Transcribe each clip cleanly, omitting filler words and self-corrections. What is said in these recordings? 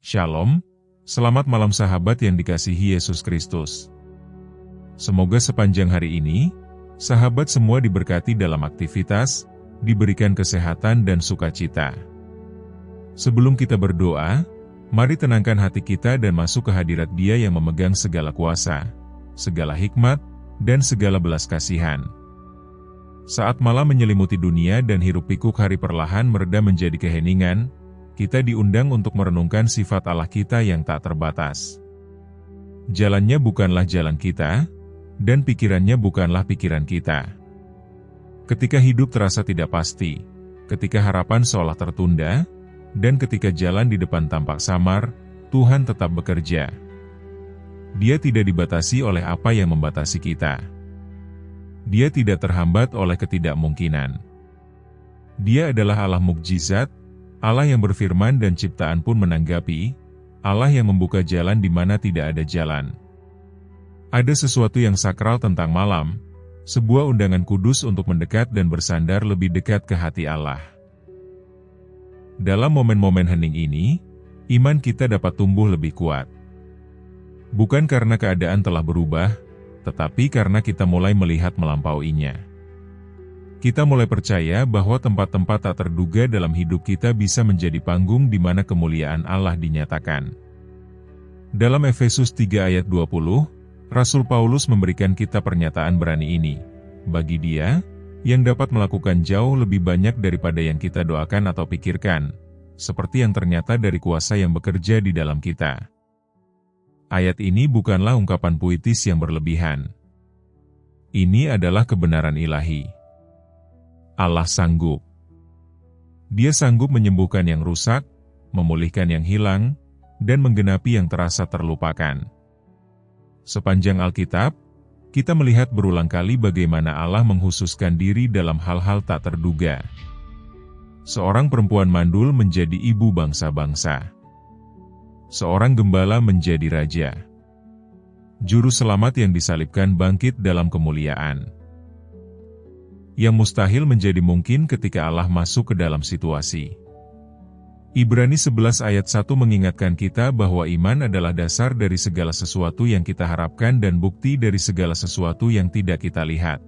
Shalom, selamat malam sahabat yang dikasihi Yesus Kristus. Semoga sepanjang hari ini, sahabat semua diberkati dalam aktivitas, diberikan kesehatan dan sukacita. Sebelum kita berdoa, mari tenangkan hati kita dan masuk ke hadirat Dia yang memegang segala kuasa, segala hikmat, dan segala belas kasihan. Saat malam menyelimuti dunia dan hiruk-pikuk hari perlahan mereda menjadi keheningan, kita diundang untuk merenungkan sifat Allah kita yang tak terbatas. Jalannya bukanlah jalan kita, dan pikirannya bukanlah pikiran kita. Ketika hidup terasa tidak pasti, ketika harapan seolah tertunda, dan ketika jalan di depan tampak samar, Tuhan tetap bekerja. Dia tidak dibatasi oleh apa yang membatasi kita. Dia tidak terhambat oleh ketidakmungkinan. Dia adalah Allah mukjizat, Allah yang berfirman dan ciptaan pun menanggapi, Allah yang membuka jalan di mana tidak ada jalan. Ada sesuatu yang sakral tentang malam, sebuah undangan kudus untuk mendekat dan bersandar lebih dekat ke hati Allah. Dalam momen-momen hening ini, iman kita dapat tumbuh lebih kuat. Bukan karena keadaan telah berubah, tetapi karena kita mulai melihat melampauinya. Kita mulai percaya bahwa tempat-tempat tak terduga dalam hidup kita bisa menjadi panggung di mana kemuliaan Allah dinyatakan. Dalam Efesus 3 ayat 20, Rasul Paulus memberikan kita pernyataan berani ini. Bagi Dia, yang dapat melakukan jauh lebih banyak daripada yang kita doakan atau pikirkan, seperti yang ternyata dari kuasa yang bekerja di dalam kita. Ayat ini bukanlah ungkapan puitis yang berlebihan. Ini adalah kebenaran ilahi. Allah sanggup. Dia sanggup menyembuhkan yang rusak, memulihkan yang hilang, dan menggenapi yang terasa terlupakan. Sepanjang Alkitab, kita melihat berulang kali bagaimana Allah menghususkan diri dalam hal-hal tak terduga. Seorang perempuan mandul menjadi ibu bangsa-bangsa. Seorang gembala menjadi raja. Juru selamat yang disalibkan bangkit dalam kemuliaan. Yang mustahil menjadi mungkin ketika Allah masuk ke dalam situasi. Ibrani 11 ayat 1 mengingatkan kita bahwa iman adalah dasar dari segala sesuatu yang kita harapkan dan bukti dari segala sesuatu yang tidak kita lihat.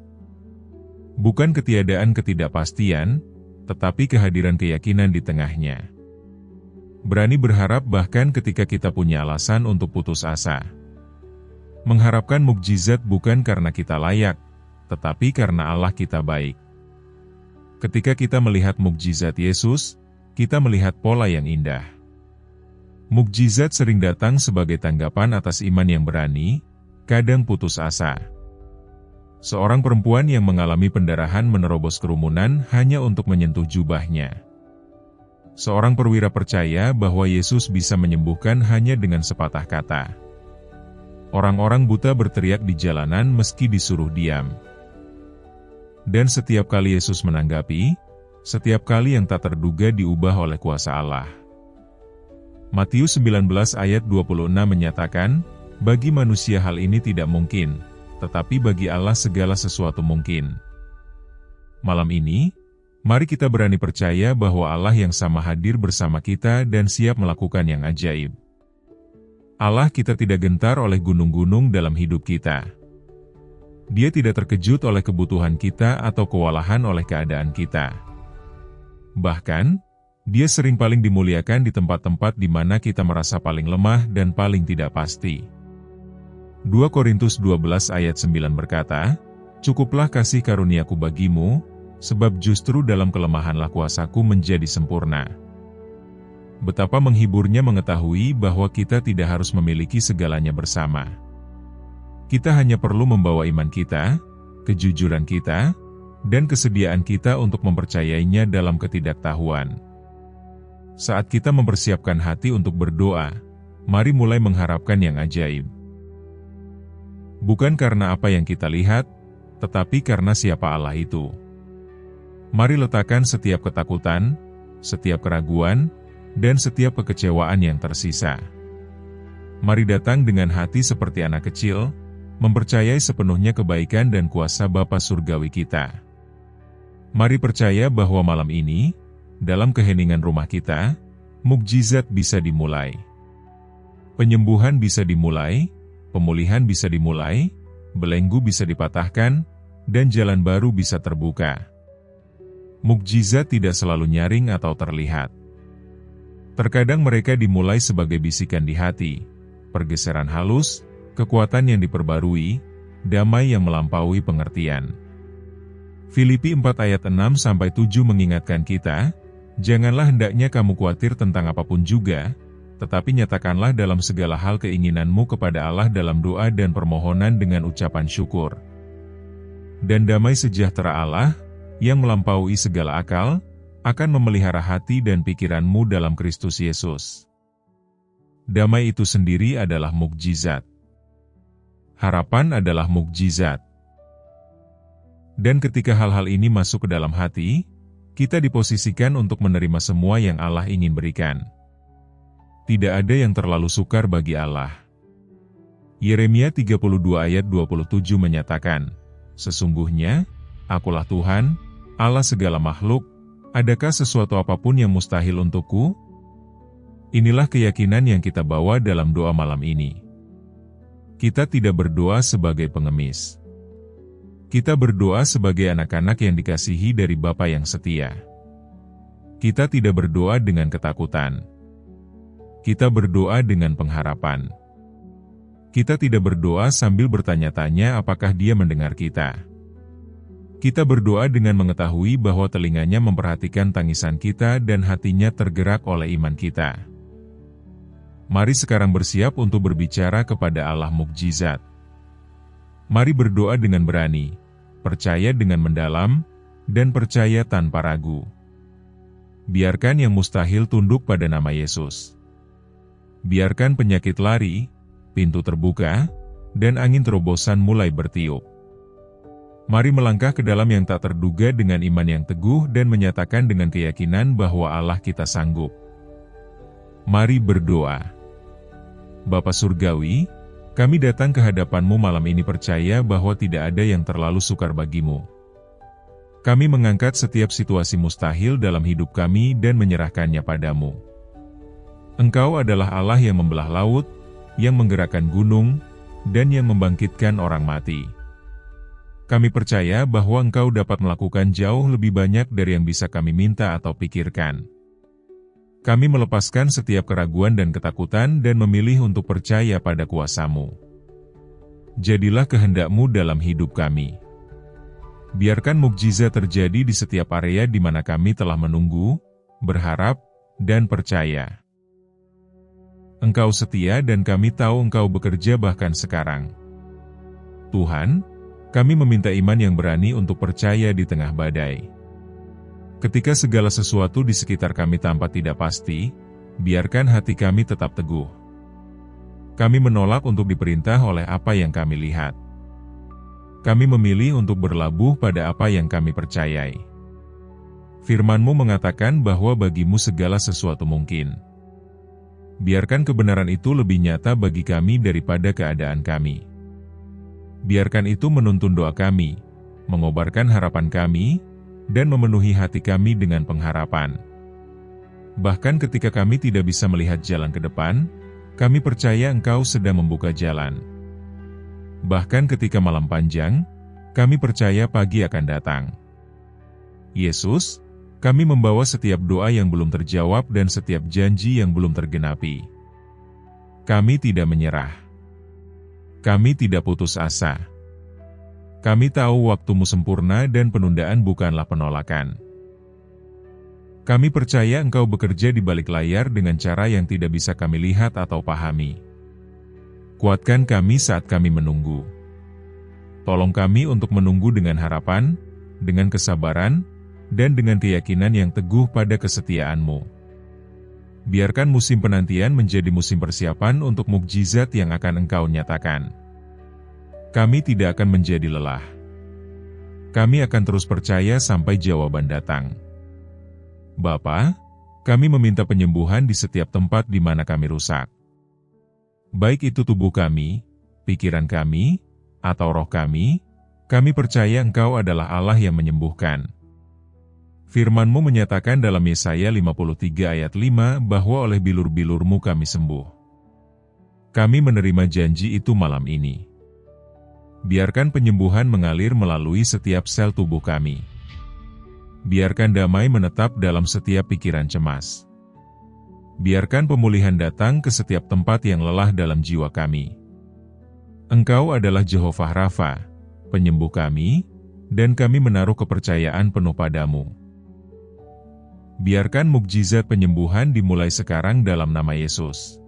Bukan ketiadaan ketidakpastian, tetapi kehadiran keyakinan di tengahnya. Berani berharap bahkan ketika kita punya alasan untuk putus asa. Mengharapkan mukjizat bukan karena kita layak, tetapi karena Allah kita baik. Ketika kita melihat mukjizat Yesus, kita melihat pola yang indah. Mukjizat sering datang sebagai tanggapan atas iman yang berani, kadang putus asa. Seorang perempuan yang mengalami pendarahan menerobos kerumunan hanya untuk menyentuh jubahnya. Seorang perwira percaya bahwa Yesus bisa menyembuhkan hanya dengan sepatah kata. Orang-orang buta berteriak di jalanan meski disuruh diam. Dan setiap kali Yesus menanggapi, setiap kali yang tak terduga diubah oleh kuasa Allah. Matius 19 ayat 26 menyatakan, bagi manusia hal ini tidak mungkin, tetapi bagi Allah segala sesuatu mungkin. Malam ini, mari kita berani percaya bahwa Allah yang sama hadir bersama kita dan siap melakukan yang ajaib. Allah kita tidak gentar oleh gunung-gunung dalam hidup kita. Dia tidak terkejut oleh kebutuhan kita atau kewalahan oleh keadaan kita. Bahkan, Dia sering paling dimuliakan di tempat-tempat di mana kita merasa paling lemah dan paling tidak pasti. 2 Korintus 12 ayat 9 berkata, "Cukuplah kasih karuniaku bagimu, sebab justru dalam kelemahanlah kuasaku menjadi sempurna." Betapa menghiburnya mengetahui bahwa kita tidak harus memiliki segalanya bersama. Kita hanya perlu membawa iman kita, kejujuran kita, dan kesediaan kita untuk mempercayainya dalam ketidaktahuan. Saat kita mempersiapkan hati untuk berdoa, mari mulai mengharapkan yang ajaib. Bukan karena apa yang kita lihat, tetapi karena siapa Allah itu. Mari letakkan setiap ketakutan, setiap keraguan, dan setiap kekecewaan yang tersisa. Mari datang dengan hati seperti anak kecil, mempercayai sepenuhnya kebaikan dan kuasa Bapa Surgawi kita. Mari percaya bahwa malam ini, dalam keheningan rumah kita, mukjizat bisa dimulai. Penyembuhan bisa dimulai, pemulihan bisa dimulai, belenggu bisa dipatahkan, dan jalan baru bisa terbuka. Mukjizat tidak selalu nyaring atau terlihat. Terkadang mereka dimulai sebagai bisikan di hati, pergeseran halus, kekuatan yang diperbarui, damai yang melampaui pengertian. Filipi 4 ayat 6-7 mengingatkan kita, janganlah hendaknya kamu khawatir tentang apapun juga, tetapi nyatakanlah dalam segala hal keinginanmu kepada Allah dalam doa dan permohonan dengan ucapan syukur. Dan damai sejahtera Allah, yang melampaui segala akal, akan memelihara hati dan pikiranmu dalam Kristus Yesus. Damai itu sendiri adalah mukjizat. Harapan adalah mukjizat. Dan ketika hal-hal ini masuk ke dalam hati, kita diposisikan untuk menerima semua yang Allah ingin berikan. Tidak ada yang terlalu sukar bagi Allah. Yeremia 32 ayat 27 menyatakan, sesungguhnya, akulah Tuhan, Allah segala makhluk, adakah sesuatu apapun yang mustahil untukku? Inilah keyakinan yang kita bawa dalam doa malam ini. Kita tidak berdoa sebagai pengemis. Kita berdoa sebagai anak-anak yang dikasihi dari Bapa yang setia. Kita tidak berdoa dengan ketakutan. Kita berdoa dengan pengharapan. Kita tidak berdoa sambil bertanya-tanya apakah Dia mendengar kita. Kita berdoa dengan mengetahui bahwa telinganya memperhatikan tangisan kita dan hatinya tergerak oleh iman kita. Mari sekarang bersiap untuk berbicara kepada Allah mukjizat. Mari berdoa dengan berani, percaya dengan mendalam, dan percaya tanpa ragu. Biarkan yang mustahil tunduk pada nama Yesus. Biarkan penyakit lari, pintu terbuka, dan angin terobosan mulai bertiup. Mari melangkah ke dalam yang tak terduga dengan iman yang teguh dan menyatakan dengan keyakinan bahwa Allah kita sanggup. Mari berdoa. Bapa Surgawi, kami datang ke hadapan-Mu malam ini percaya bahwa tidak ada yang terlalu sukar bagimu. Kami mengangkat setiap situasi mustahil dalam hidup kami dan menyerahkannya padamu. Engkau adalah Allah yang membelah laut, yang menggerakkan gunung, dan yang membangkitkan orang mati. Kami percaya bahwa Engkau dapat melakukan jauh lebih banyak dari yang bisa kami minta atau pikirkan. Kami melepaskan setiap keraguan dan ketakutan dan memilih untuk percaya pada kuasa-Mu. Jadilah kehendak-Mu dalam hidup kami. Biarkan mukjizat terjadi di setiap area di mana kami telah menunggu, berharap, dan percaya. Engkau setia dan kami tahu Engkau bekerja bahkan sekarang. Tuhan, kami meminta iman yang berani untuk percaya di tengah badai. Ketika segala sesuatu di sekitar kami tampak tidak pasti, biarkan hati kami tetap teguh. Kami menolak untuk diperintah oleh apa yang kami lihat. Kami memilih untuk berlabuh pada apa yang kami percayai. Firman-Mu mengatakan bahwa bagimu segala sesuatu mungkin. Biarkan kebenaran itu lebih nyata bagi kami daripada keadaan kami. Biarkan itu menuntun doa kami, mengobarkan harapan kami, dan memenuhi hati kami dengan pengharapan. Bahkan ketika kami tidak bisa melihat jalan ke depan, kami percaya Engkau sedang membuka jalan. Bahkan ketika malam panjang, kami percaya pagi akan datang. Yesus, kami membawa setiap doa yang belum terjawab dan setiap janji yang belum tergenapi. Kami tidak menyerah. Kami tidak putus asa. Kami tahu waktu-Mu sempurna dan penundaan bukanlah penolakan. Kami percaya Engkau bekerja di balik layar dengan cara yang tidak bisa kami lihat atau pahami. Kuatkan kami saat kami menunggu. Tolong kami untuk menunggu dengan harapan, dengan kesabaran, dan dengan keyakinan yang teguh pada kesetiaan-Mu. Biarkan musim penantian menjadi musim persiapan untuk mukjizat yang akan Engkau nyatakan. Kami tidak akan menjadi lelah. Kami akan terus percaya sampai jawaban datang. Bapa, kami meminta penyembuhan di setiap tempat di mana kami rusak. Baik itu tubuh kami, pikiran kami, atau roh kami percaya Engkau adalah Allah yang menyembuhkan. Firman-Mu menyatakan dalam Yesaya 53 ayat 5 bahwa oleh bilur-bilur-Mu kami sembuh. Kami menerima janji itu malam ini. Biarkan penyembuhan mengalir melalui setiap sel tubuh kami. Biarkan damai menetap dalam setiap pikiran cemas. Biarkan pemulihan datang ke setiap tempat yang lelah dalam jiwa kami. Engkau adalah Jehovah Rafa, penyembuh kami, dan kami menaruh kepercayaan penuh padamu. Biarkan mukjizat penyembuhan dimulai sekarang dalam nama Yesus.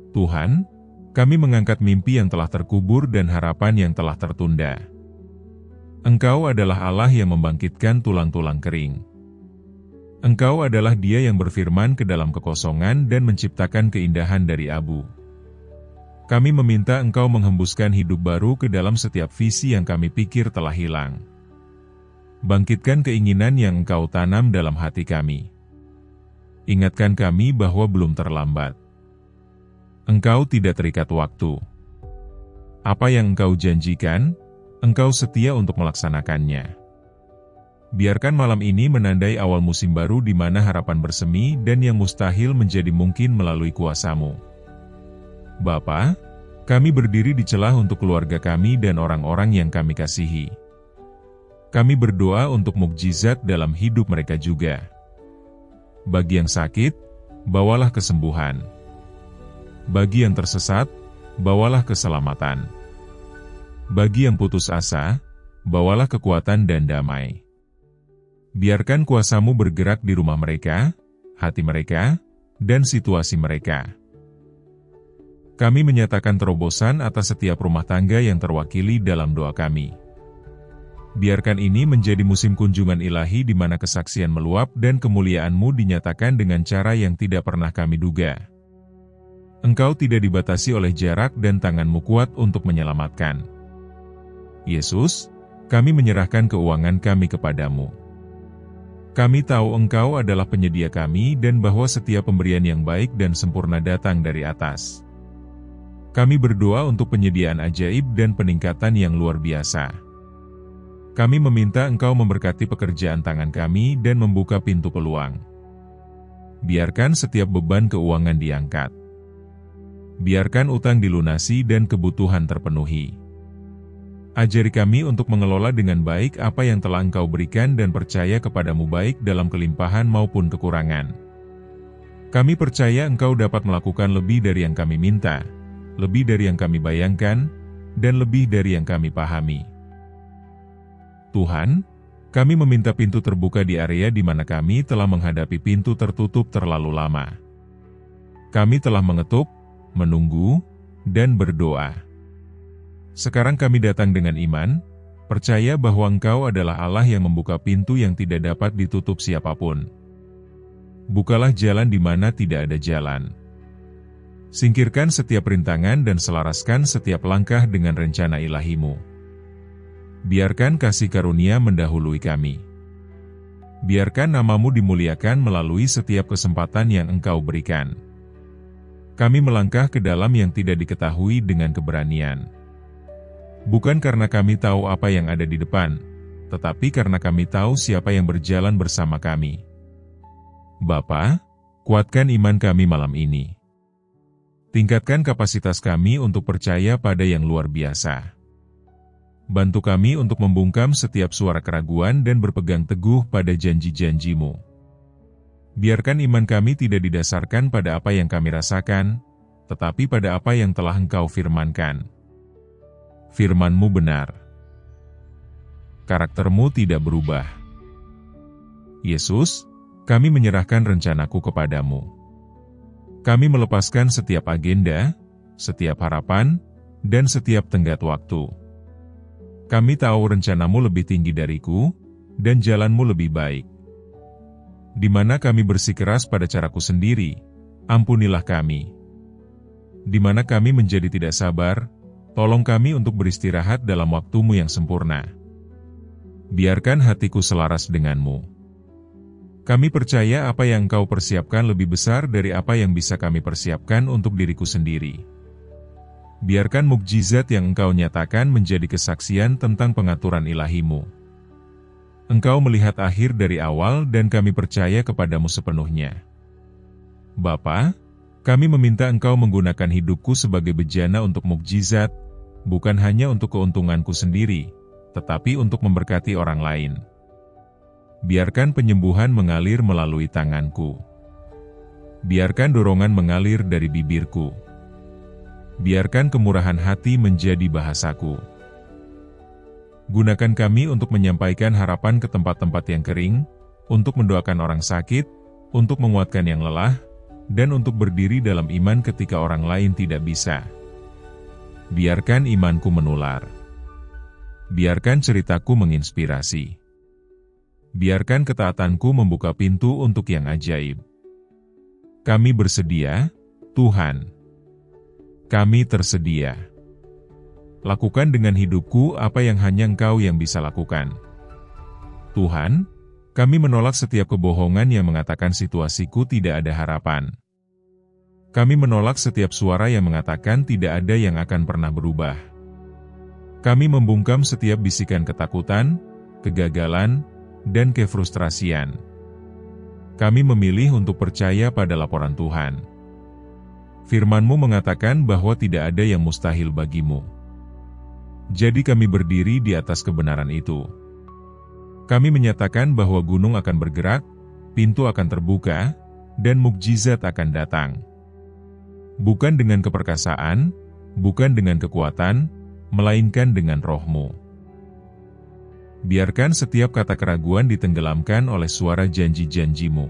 Tuhan, kami mengangkat mimpi yang telah terkubur dan harapan yang telah tertunda. Engkau adalah Allah yang membangkitkan tulang-tulang kering. Engkau adalah Dia yang berfirman ke dalam kekosongan dan menciptakan keindahan dari abu. Kami meminta Engkau menghembuskan hidup baru ke dalam setiap visi yang kami pikir telah hilang. Bangkitkan keinginan yang Engkau tanam dalam hati kami. Ingatkan kami bahwa belum terlambat. Engkau tidak terikat waktu. Apa yang Engkau janjikan, Engkau setia untuk melaksanakannya. Biarkan malam ini menandai awal musim baru di mana harapan bersemi dan yang mustahil menjadi mungkin melalui kuasa-Mu. Bapa, kami berdiri di celah untuk keluarga kami dan orang-orang yang kami kasihi. Kami berdoa untuk mukjizat dalam hidup mereka juga. Bagi yang sakit, bawalah kesembuhan. Bagi yang tersesat, bawalah keselamatan. Bagi yang putus asa, bawalah kekuatan dan damai. Biarkan kuasa-Mu bergerak di rumah mereka, hati mereka, dan situasi mereka. Kami menyatakan terobosan atas setiap rumah tangga yang terwakili dalam doa kami. Biarkan ini menjadi musim kunjungan ilahi di mana kesaksian meluap dan kemuliaan-Mu dinyatakan dengan cara yang tidak pernah kami duga. Engkau tidak dibatasi oleh jarak dan tangan-Mu kuat untuk menyelamatkan. Yesus, kami menyerahkan keuangan kami kepadamu. Kami tahu Engkau adalah penyedia kami dan bahwa setiap pemberian yang baik dan sempurna datang dari atas. Kami berdoa untuk penyediaan ajaib dan peningkatan yang luar biasa. Kami meminta Engkau memberkati pekerjaan tangan kami dan membuka pintu peluang. Biarkan setiap beban keuangan diangkat. Biarkan utang dilunasi dan kebutuhan terpenuhi. Ajari kami untuk mengelola dengan baik apa yang telah Engkau berikan dan percaya kepadamu baik dalam kelimpahan maupun kekurangan. Kami percaya Engkau dapat melakukan lebih dari yang kami minta, lebih dari yang kami bayangkan, dan lebih dari yang kami pahami. Tuhan, kami meminta pintu terbuka di area di mana kami telah menghadapi pintu tertutup terlalu lama. Kami telah mengetuk, menunggu, dan berdoa. Sekarang kami datang dengan iman, percaya bahwa Engkau adalah Allah yang membuka pintu yang tidak dapat ditutup siapapun. Bukalah jalan di mana tidak ada jalan. Singkirkan setiap rintangan dan selaraskan setiap langkah dengan rencana ilahi-Mu. Biarkan kasih karunia mendahului kami. Biarkan nama-Mu dimuliakan melalui setiap kesempatan yang Engkau berikan. Kami melangkah ke dalam yang tidak diketahui dengan keberanian. Bukan karena kami tahu apa yang ada di depan, tetapi karena kami tahu siapa yang berjalan bersama kami. Bapa, kuatkan iman kami malam ini. Tingkatkan kapasitas kami untuk percaya pada yang luar biasa. Bantu kami untuk membungkam setiap suara keraguan dan berpegang teguh pada janji-janji-Mu. Biarkan iman kami tidak didasarkan pada apa yang kami rasakan, tetapi pada apa yang telah Engkau firmankan. Firman-Mu benar. Karakter-Mu tidak berubah. Yesus, kami menyerahkan rencanaku kepadamu. Kami melepaskan setiap agenda, setiap harapan, dan setiap tenggat waktu. Kami tahu rencana-Mu lebih tinggi dariku, dan jalan-Mu lebih baik. Di mana kami bersikeras pada caraku sendiri, ampunilah kami. Di mana kami menjadi tidak sabar, tolong kami untuk beristirahat dalam waktu-Mu yang sempurna. Biarkan hatiku selaras dengan-Mu. Kami percaya apa yang Engkau persiapkan lebih besar dari apa yang bisa kami persiapkan untuk diriku sendiri. Biarkan mukjizat yang Engkau nyatakan menjadi kesaksian tentang pengaturan ilahi-Mu. Engkau melihat akhir dari awal dan kami percaya kepadamu sepenuhnya. Bapa, Kami meminta Engkau menggunakan hidupku sebagai bejana untuk mukjizat, bukan hanya untuk keuntunganku sendiri, tetapi untuk memberkati orang lain. Biarkan penyembuhan mengalir melalui tanganku. Biarkan dorongan mengalir dari bibirku. Biarkan kemurahan hati menjadi bahasaku. Gunakan kami untuk menyampaikan harapan ke tempat-tempat yang kering, untuk mendoakan orang sakit, untuk menguatkan yang lelah, dan untuk berdiri dalam iman ketika orang lain tidak bisa. Biarkan imanku menular. Biarkan ceritaku menginspirasi. Biarkan ketaatanku membuka pintu untuk yang ajaib. Kami bersedia, Tuhan. Kami tersedia. Lakukan dengan hidupku apa yang hanya Engkau yang bisa lakukan. Tuhan, kami menolak setiap kebohongan yang mengatakan situasiku tidak ada harapan. Kami menolak setiap suara yang mengatakan tidak ada yang akan pernah berubah. Kami membungkam setiap bisikan ketakutan, kegagalan, dan kefrustrasian. Kami memilih untuk percaya pada laporan Tuhan. Firman-Mu mengatakan bahwa tidak ada yang mustahil bagimu. Jadi kami berdiri di atas kebenaran itu. Kami menyatakan bahwa gunung akan bergerak, pintu akan terbuka, dan mukjizat akan datang. Bukan dengan keperkasaan, bukan dengan kekuatan, melainkan dengan Roh-Mu. Biarkan setiap kata keraguan ditenggelamkan oleh suara janji-janji-Mu.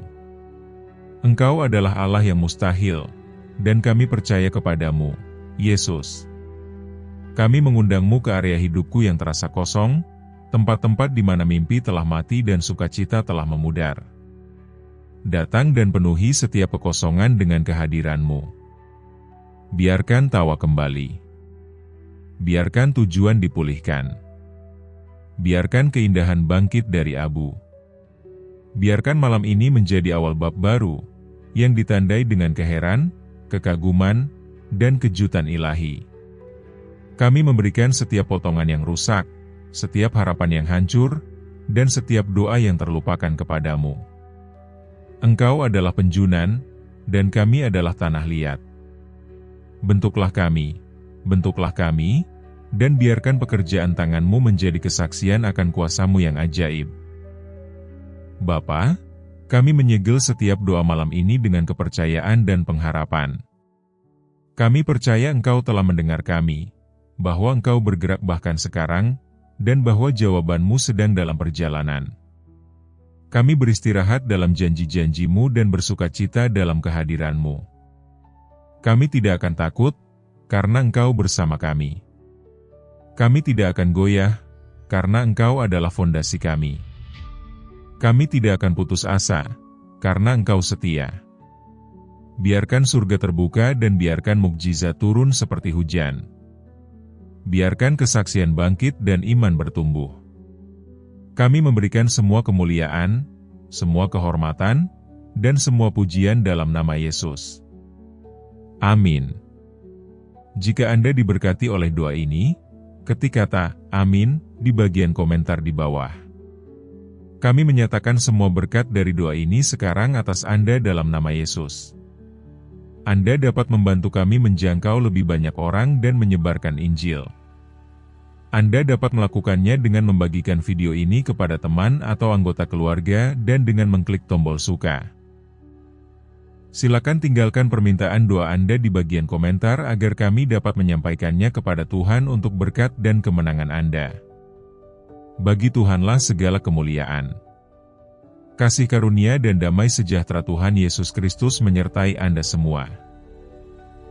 Engkau adalah Allah yang mustahil, dan kami percaya kepadamu, Yesus. Kami mengundang-Mu ke area hidupku yang terasa kosong, tempat-tempat di mana mimpi telah mati dan sukacita telah memudar. Datang dan penuhi setiap kekosongan dengan kehadiran-Mu. Biarkan tawa kembali. Biarkan tujuan dipulihkan. Biarkan keindahan bangkit dari abu. Biarkan malam ini menjadi awal bab baru, yang ditandai dengan keheran, kekaguman, dan kejutan ilahi. Kami memberikan setiap potongan yang rusak, setiap harapan yang hancur, dan setiap doa yang terlupakan kepadamu. Engkau adalah penjunan, dan kami adalah tanah liat. Bentuklah kami, dan biarkan pekerjaan tangan-Mu menjadi kesaksian akan kuasa-Mu yang ajaib. Bapa, kami menyegel setiap doa malam ini dengan kepercayaan dan pengharapan. Kami percaya Engkau telah mendengar kami, bahwa Engkau bergerak bahkan sekarang, dan bahwa jawaban-Mu sedang dalam perjalanan. Kami beristirahat dalam janji-janji-Mu dan bersukacita dalam kehadiran-Mu. Kami tidak akan takut, karena Engkau bersama kami. Kami tidak akan goyah, karena Engkau adalah fondasi kami. Kami tidak akan putus asa, karena Engkau setia. Biarkan surga terbuka dan biarkan mukjizat turun seperti hujan. Biarkan kesaksian bangkit dan iman bertumbuh. Kami memberikan semua kemuliaan, semua kehormatan, dan semua pujian dalam nama Yesus. Amin. Jika Anda diberkati oleh doa ini, ketik kata "Amin" di bagian komentar di bawah. Kami menyatakan semua berkat dari doa ini sekarang atas Anda dalam nama Yesus. Anda dapat membantu kami menjangkau lebih banyak orang dan menyebarkan Injil. Anda dapat melakukannya dengan membagikan video ini kepada teman atau anggota keluarga dan dengan mengklik tombol suka. Silakan tinggalkan permintaan doa Anda di bagian komentar agar kami dapat menyampaikannya kepada Tuhan untuk berkat dan kemenangan Anda. Bagi Tuhanlah segala kemuliaan. Kasih karunia dan damai sejahtera Tuhan Yesus Kristus menyertai Anda semua.